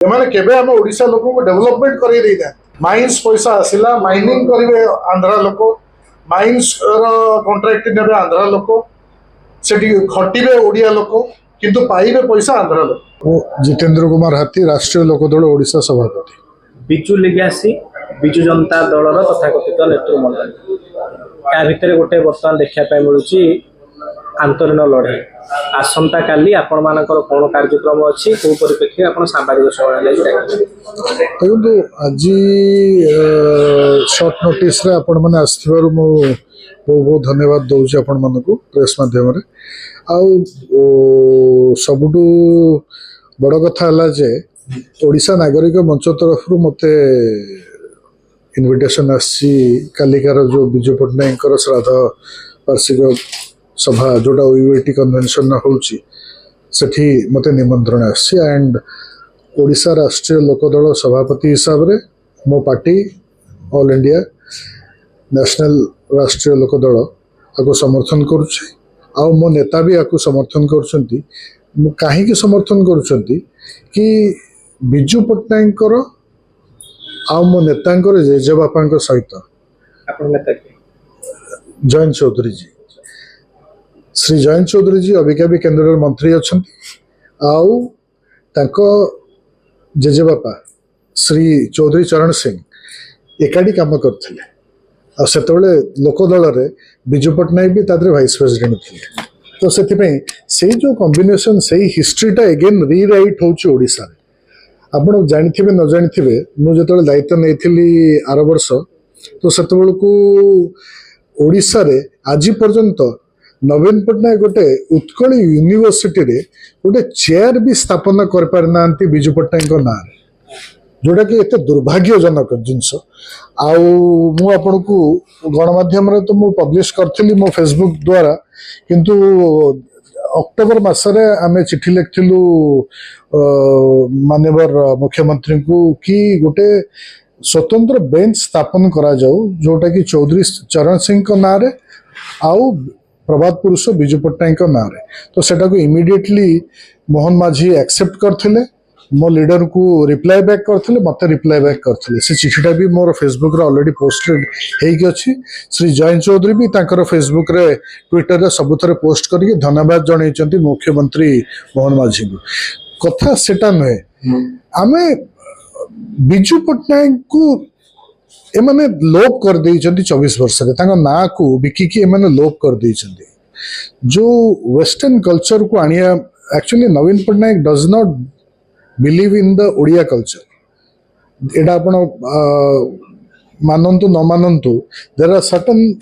एमाने केबे हम ओडिशा लोक को डेवलपमेंट करै देना माइंस पैसा आसिला माइनिंग करिवे आंध्रा लोक माइंस कॉन्ट्रैक्ट नेबे आंध्रा लोक सेठी खटिबे ओडिया लोक किंतु पाइबे पैसा आंध्रा लोक। जितेंद्र कुमार हाथी राष्ट्रीय लोकदल ओडिशा सभापति। बिजु लिगासी बिजु जनता दल तथाकथित नेतृमंडल या भितर गोटे बर्तमान देखा मिलूँ आंतरीन लड़े आसंता काली आपण मानकर कौन कार्यक्रम अच्छी कौ परिप्रेक्षी आप सांबादिक देखो आज शॉर्ट नोटिस रे आपण मैंने आसथिबारु मो बहुत बहुत धन्यवाद दउछि आपण मानकु प्रेस माध्यम रे आउ सबुटु बड़ कथा हला जे ओडिशा नागरिक मंच तरफ मते इनविटेशन आसी कालिकार जो बिजु पट्टनायक श्राद्ध वार्षिक सभा जोटा ओयूएटी कन्वेंशन होउछि सेठी मते निमंत्रण आसी एंड ओडिशा राष्ट्रीय लोकदल सभापति हिसाब रे मो पार्टी ऑल इंडिया नेशनल राष्ट्रीय लोकदल आको समर्थन करुछि आ मो नेता भी आको समर्थन करुछंती काहे समर्थन करुछंती कि बिजु पट्टनायक आ मो नेतांकर जेजे बापांक सहित जयंत चौधरी जी श्री जयंत चौधरी जी अबिका भी केंद्र मंत्री अच्छा आउ तांको जेजे बापा श्री चौधरी चरण सिंह एकाठी काम करथिले आ सेतबेले लोकदल रे बिजु पट्टनायक भी तादरे वाइस प्रेसिडेंट थिले तो सेति से जो कॉम्बिनेशन से हिस्ट्रीटा एगेन रीराइट होउची ओडिसा रे आपण जानिथिबे न जानिथिबे मु जेतबेले दायित्व नेथिली आर वर्ष तो सेतबेल को ओडिसा रे आज पर्यंत नवीन पट्टनायक गोटे उत्कल यूनिवर्सिटी रे गोटे चेयर भी स्थापना कर पार नांती बिजु पट्टनायक ना जोटा कि एते दुर्भाग्यजनक जिनस आउ मु आपन को गणमाध्यम रे तो मु पब्लिश करथिली मो फेसबुक द्वारा किंतु अक्टोबर मासरे आमे चिठी लिखथिलु माननीय मुख्यमंत्री को कि गोटे स्वतंत्र बेंच स्थापन करा जाऊ जोटा कि चौधरी चरण सिंह को ना रे आउ प्रभात पुरुष बिजु पट्टनायक ना रे तो सेटा को इमिडिएटली मोहन माझी एक्सेप्ट करथिले मो लीडर को रिप्लाई बैक करथिले मते रिप्लाई बैक करथिले से चिठीटा भी मोर फेसबुक रे ऑलरेडी पोस्टेड हेकी अछि श्री जयंत चौधरी भी तांकर फेसबुक रे ट्विटर रे सबुथरे पोस्ट करके धन्यवाद जणाइचंती मुख्यमंत्री मोहन माझी को कथा सेटा नहे आमे बिजु पट्टनायक को एमाने लोप कर देइचंती 24 वर्ष रे तांका ना को बिकिकी एमाने लोप कर देइचंती जो वेस्टर्न कल्चर को आनिया actually Naveen Patnaik does not believe in the Odia culture एडा आपण मानंतु न मानंतु देयर आर सर्टेन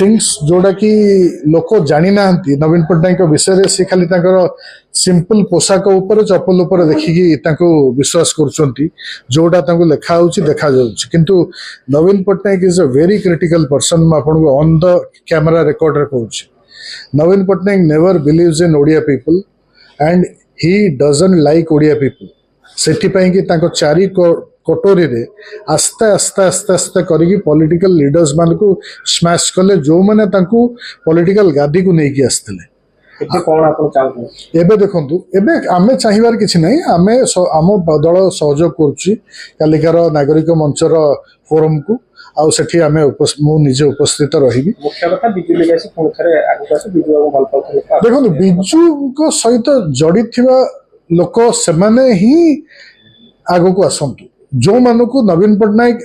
थिंग्स जोड़ा कि लोक जानी नांती नवीन पट्टनायक विषय से खाली तांकर सिंपल पोशाक ऊपर चप्पल ऊपर देखिकी तांको विश्वास करछंती जोड़ा तांको लेखा होची देखा जाउची किंतु Naveen Patnaik is a very critical person म आपन को ऑन द कैमरा रिकॉर्ड रे कहूची Naveen Patnaik never believes in Odia people and he doesn't like Odia people सेठी पई कि तांको चारि कटोरी रे आस्ते आस्ते आस्ते आस्ते करिकी पॉलिटिकल लीडर्स मान को स्मैश कले जो माने तांको पॉलिटिकल गादी को नेकी आस्तले कौन आपन चाहू एबे देखंतु एबे आमे चाहिबार किछि नै आमे आम दल सहयोग करछि कालिकार नागरिक मंचर फोरम को आउ सेठी आमे मु निजे उपस्थित रहिबी मुख्य कथा बिजु लिगासी कोन थरे आगु पास बिजु को भल पाउथले देखंतु बिजु को सहित जड़ित थिबा लोक सेमाने ही आगु को आसंतु जो मानु को नवीन पट्टनायक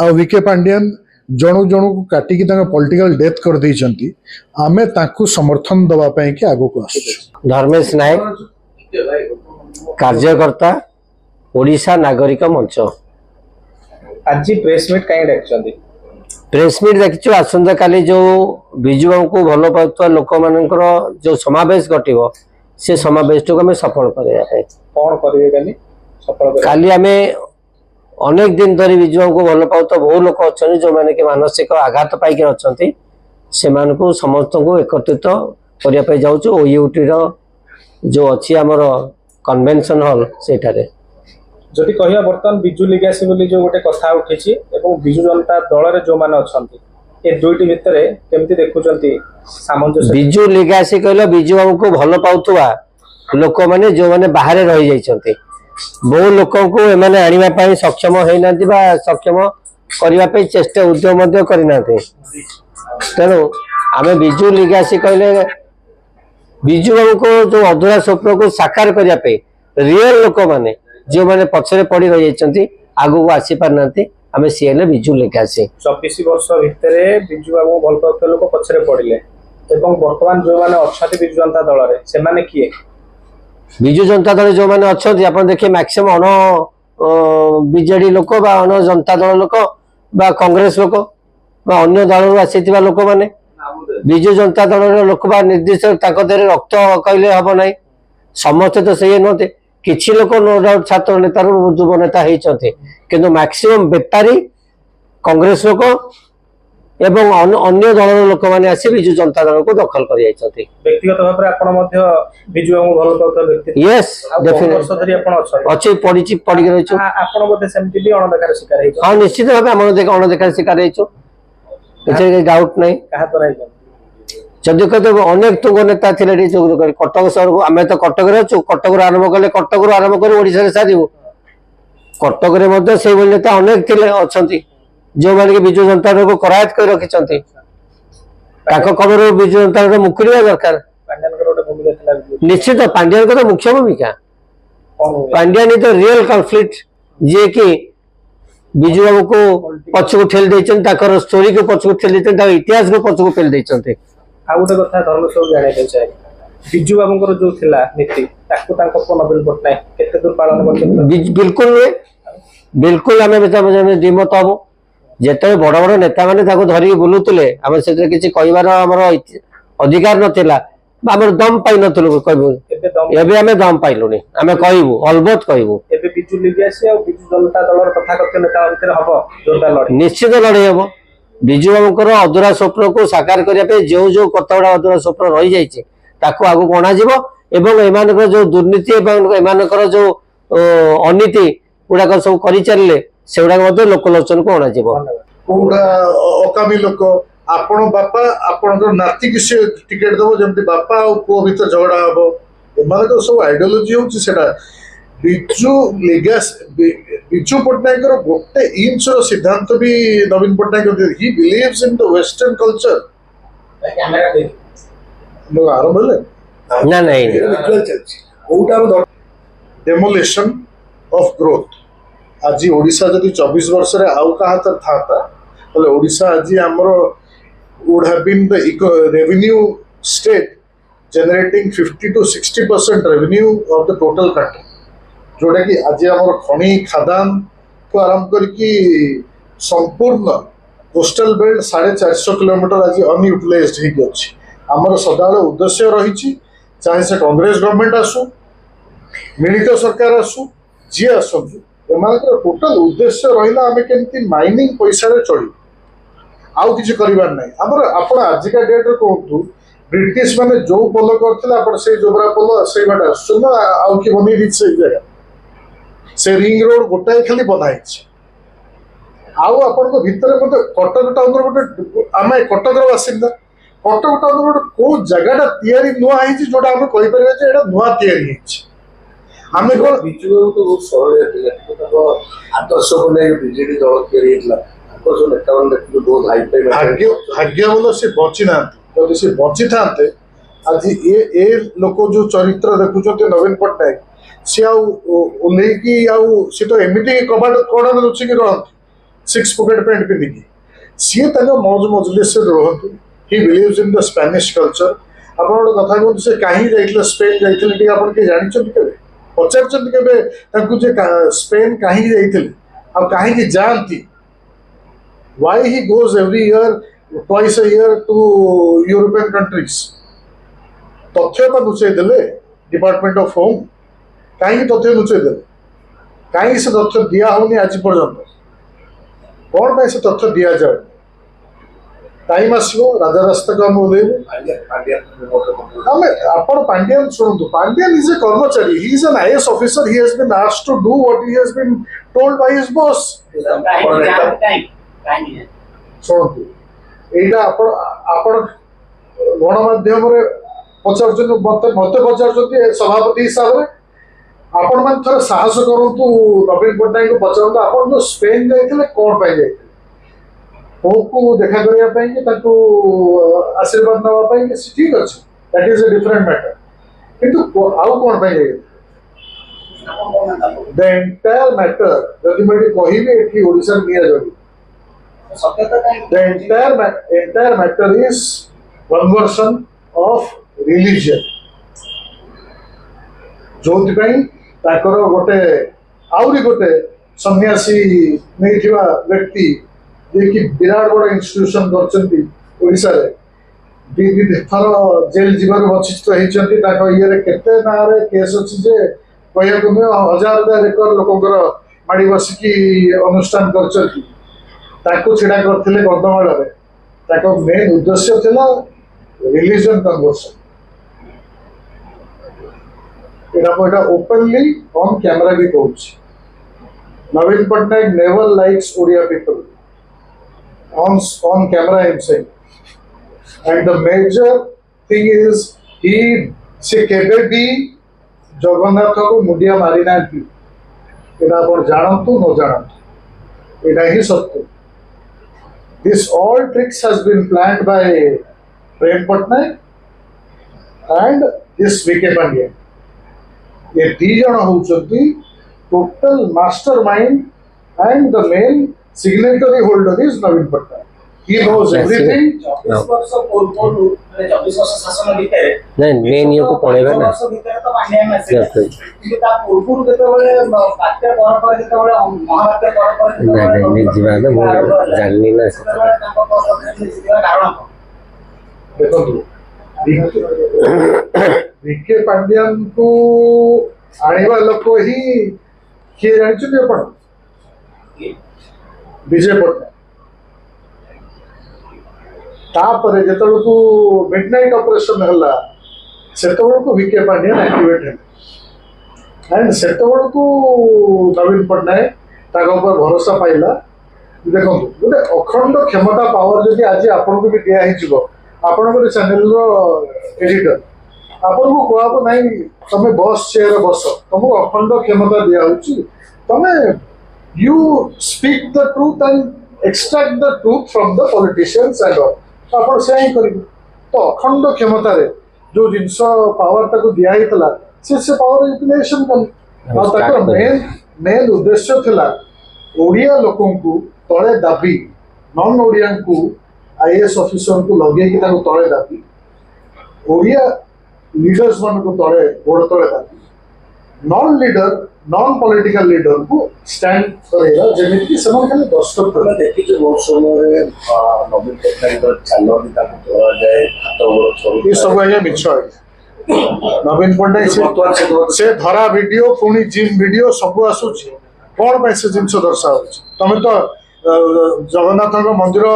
आ विके पांड्यान जणु जणु को काटिकी पॉलिटिकल डेथ कर देइचंती आमे ताकू समर्थन दवा पई कि आगु को आसु। धर्मेश नायक कार्यकर्ता ओडिशा नागरिक मंच आज प्रेस मीट कहीं डाकचंती प्रेस मीट देखिछु आसंता काली जो बिजु को भल पाउतवा लोक मानकर जो समावेश घटिबो से समावेश को हमें सफल करिया कौन करिवे काली सफल काली हमें अनेक दिन धरी बिजु को भल पाउत बहु लोक अच्छा जो मैंने कि मानसिक आघात पाइक अच्छा से समस्त को एकत्रित करने जाऊँ ओयूटी जो अच्छी आमर कन्वेंशन हॉल सेठारे जदि कहिया बर्तमान बिजु लिगासी बोली जो गोटे कथा उठी एवं बिजु जनता दल रे जो माने अछंती ए दुईटी भितर केमती देखुचंती सामंजस्य बिजु लिगासी कहले बिजु को भल पाउतवा लोक माने जो माने बाहर रही जाइछंती बहु लोक को एमाने आनिबा पई सक्षम होइना बा सक्षम करबा पई चेष्टा उद्यम मध्य करिना तेणु आमे बिजु लिगासी कहले बिजु बाबू को जो अधूरा स्वप्न को साकार करने पे रियल लोक माने जो माने पछरे पड़ी रही जाती आगु को आसी पार नांती आमे सीएल बिजु लिगासी 24 वर्ष भितरे बिजु बाबू भल पाउत लोक पछरे पड़िले एवं वर्तमान जो माने अछाती बिजु जनता दल रे से माने किए बिजु जनता दल जो माने अछंती आपण देखिए मैक्सिमम अन बीजेडी लोक बा अन जनता दल लोक बा कांग्रेस लोक बा अन्य दल आसीथिबा लोक माने बिजु जनता दल लोक बा निर्दिष्ट ताको देरे रक्त कहले हबो नै समस्त तो सही नते किछि लोक नो डाउट छात्र नेता युव नेता हेचंते किंतु मैक्सिमम बेपारी कांग्रेस लोक एवं अन्य दल लोक माने आसी बिजु जनता दल को दखल कर जाइछंती व्यक्तिगत भाव आपण मध्य बिजु बाबू भल पाउत व्यक्ति यस डेफिनेटली वर्ष धरि आपण अछन अछि पडिछि पडि रहइछु आपण बोधे सेमति भी अणदेखार शिकार हेछ हां निश्चित भाबे हम देख अणदेखार शिकार हेछु एते डाउट नै कहा तो नै जदि कहते अनेक तुंग नेता थे कटक सहर को आम तो कटक अच्छु कटक आरंभ कले कटक आरंभ कर ओडिशा रे सारू कटक से नेता अनेक थे अच्छा जो मैंने कि बिजु जनता दल को करायत कर रखिंट कबर बिजु जनता दल मुकुड़ा दरकार निश्चित पांड्यान को तो मुख्य भूमिका Pandian is the real conflict जे कि बिजु बाबू को पछक ठेल देते स्टोरी को पछक ठेल देते इतिहास को पछक ठेल देते आ गोटे कथा धर्म सब जाने चाहे बिजु बाबूंकर जो थिला नीति ताकू तांको को नवीन पट्टनायक केते दूर पालन करछन बिल्कुल नुहे बिल्कुल आम दिमत हबु जेते बड़ बड़ नेता माने ताको धरिक बुलुतले आम से किसी कहबार आमर अधिकार नथिला आमर दम पाई नथलु कहबो एबे आमे दम पाइलुनी आमे कहबो अलबत कहबो एबे बिजु लिबियासी आ बिजु जनता दलर कथा कथे नेता भितर हबो जोरदार लड़ाई निश्चित लड़ाई हबो बिजु बाबूंकर अधूरा स्वप्न को साकार करने जो जो कतगुड़ा अधूरा स्वप्न रही जाइए ताकू आगु अणाଯିव एवं एमानकर जो दुर्नीति एवं एमानकर जो अनीति गुड़ाक सब कर चलिए से गुड़ाक लोकलोचन को अणाजिव कोडा अकामी लोक आपण बापा आपण नाती की से टिकेट दबो जेमति बापा और पुओ भीतर झगड़ा हबो एमानकर सब आइडियोलॉजी होची सेटा बिजु लिगास बिजु पट्टनायक गोटे इंच सिद्धांत भी Naveen Patnaik he believes in the western culture लोग आरंभ ले ना नहीं डेमोलेशन ऑफ ग्रोथ आज ओडिशा जदि 24 वर्ष रे आउ का हाथ थाता तले ओडिशा आज हमरो would have been the revenue state generating 50 to 60% revenue of the total country जोटा कि आज आम खनि खादान को आरंभ करके संपूर्ण कोस्टल बेल्ट 450 किलोमीटर आज अनयूटिलाइज्ड होगी अच्छी आमर सदाबले उद्देश्य रही चाहे से कांग्रेस गवर्नमेंट आसू मिलित सरकार आसू जी आसू एम टोटाल उद्देश्य रहा आम केमती माइनिंग पैसा चलू आउ कि करार ना आमर आप आजिका डेट्रे कहतु ब्रिटिश माने जो पोल करते से जोबरा पोल से बाटे आसुन आउ कि बन से जगह से रिंग रोड गोटाए खाली बनाई आउ आपण भितर कटक टाउन गोटे आम कटक बासिंदा कटक टाउन गोटे कौ जगह तैयारी नुआ जोटा आम कहीपर नुआ तैयारी आम कौन बिजु तो बहुत सरल आदर्श को नहीं बीजेडी दल भाग्य भाग्य बोल से बची ना जब से बची था आज ए लोक जो चरित्र देखुं नवीन पट्टनायक सी आउकी सी तो एमती कबाट कड़ा लुचिकी रही 6 पॉकेट पैंट पिंधिकी सी मौज मजलिस रुहतु he believes in the Spanish culture आप कथा कहते से कहीं जाइए स्पेन जाइए आप जानते के पचार स्पेन कहीं जाइए आ कहीं जाती why he goes every year twice a year to European countries तथ्य का लुचाई देले डिपार्टमेंट ऑफ होम कहीं तथ्य लुचाई देले कहीं से तथ्य दिया होनी आज पर्यंत कौन पे से तथ्य दिया जाए टाइम आसो राजा रास्ता को हम आपण पांड्यान शुणु पांड्यान इज ए कर्मचारी he is an IAS officer he has been asked to do what he has been told by his boss शुणु यहाँ आपण गणमाध्यम पचार मत पचार सभापति हिसाब से आपण मैंने थोड़ा साहस करूँ नवीन पट्टनायक को पचारतु आप जो स्पेन जाइए कौन पाई जाइए पोप को देखा करने कि आशीर्वाद नापी ठीक अच्छे that is a different matter किंतु आउ कौन पाई जाइए द एंटायर मैटर जदि मुझे कहबी ये ओडिशा निया जाए the entire matter is conversion of religion जोथिपाई ताकर गोटे आउरी गोटे सन्यासी नहीं व्यक्ति जे कि विराट बड़ इंस्टीट्यूशन करचंती ओडिशा रे दी थर जेल जीवन वंचित होती ये केते ना रे केस अच्छी जे कहया हजार हजार एकर लोकंकर माड़ी बसिकी अनुष्ठान करचंती ताको छिड़ा करथिले गंधमाल रे मेन उद्देश्य थिला रिलीजन कन्वर्सन एटा ओपनली ऑन कैमरा भी कहूँ Naveen Patnaik never likes Odia people on camera I am saying and the major thing is he से केबे भी जगन्नाथ को मुंडिया मारी ना एटा आपण जानतु न जानतु एटा ही सत्य this all tricks has been planned by Prem Patnaik and this VK Pandya ये दी जन होउछंती total mastermind and the main signatory holder is Naveen Patnaik. He knows everything. नहीं मेन ये को पड़ेगा ना नहीं जीवा ना वो जाननी ना देखो VK पांड्यान को आनेवा लोक ही किए जानते अपन विजय पट्टनायक तापर जेतबेकू मिडनाइट ऑपरेशन हला सेतबेकू VK पांड्यान एक्टिवेट है एंड सेतबेकू नवीन पट्टनायक ताका ऊपर भरोसा पाइला देखो गोटे अखंड क्षमता पावर जदि आज आपन को भी दिया ही जीवो आपन को चैनल रो एडिटर आपन को कहब नहीं तमे बस चेयर बस तुमको अखंड क्षमता दिया होची तमे you speak the truth and extract the truth from the politicians and all आपण से ही करिबो तो अखंड क्षमता रे जो जिंस पावर ताको दिया हितला से पावर यूटिलाइजेशन कर आ ताको मेन उद्देश्य थिला ओडिया लोकन को तळे दाबी नॉन ओडियन को आईएएस ऑफिसर को लगे कि ताको तळे दाबी ओडिया लीडर्स मन को तळे गोड़ तळे दाबी non leader non political leader को स्टैंड करेगा जेमिति कि समान खाली दस्तक कर देखि जे बहुत समय नवीन पट्टनायक चालो भी ताको तोड़ा जाए हाथ गोड़ छोड़ ये सब आगे मिछ है नवीन पट्टनायक से धरा वीडियो पुणी जिम वीडियो सब आसुची कोन पे से जिंस दर्शा होची तमे तो जगन्नाथ मंदिर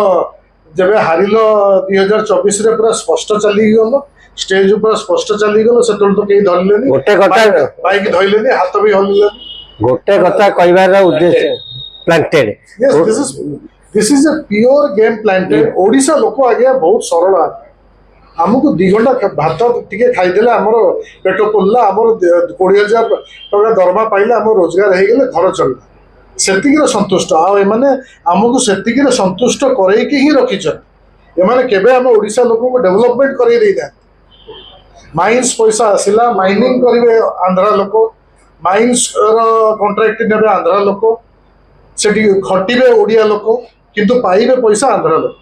जेबे हारिलो 2024 रे पूरा स्पष्ट चली गलो स्टेज ऊपर स्पष्ट चली गलो सेतल तो केही धरलेनी गोटे कथा बाइक धइलेनी हाथ भी हल्ले गोटे कथा कहबार उद्देश्य planted yes this is a pure game planted Odisha लोक आगे बहुत सरल हमको 2 घंटा भात टिके खाइदेले हमर पेट पुल्ला हमर 20000 टका दरमा पाइले हमर रोजगार हे गेले घर चलला सेतिकिरे संतुष्ट आ एमाने हमको सेतिकिरे संतुष्ट करे कि ही रखि छ एमाने केबे हम ओडिसा लोक को डेवलपमेंट करे दै दा माइन्स पैसा आसिला माइनिंग करिवे आंध्रा लोक माइन्स कॉन्ट्रैक्ट नेबे आंध्रा लोक सेठी खटिबे ओडिया लोक किंतु पाइबे पैसा आंध्रा लोक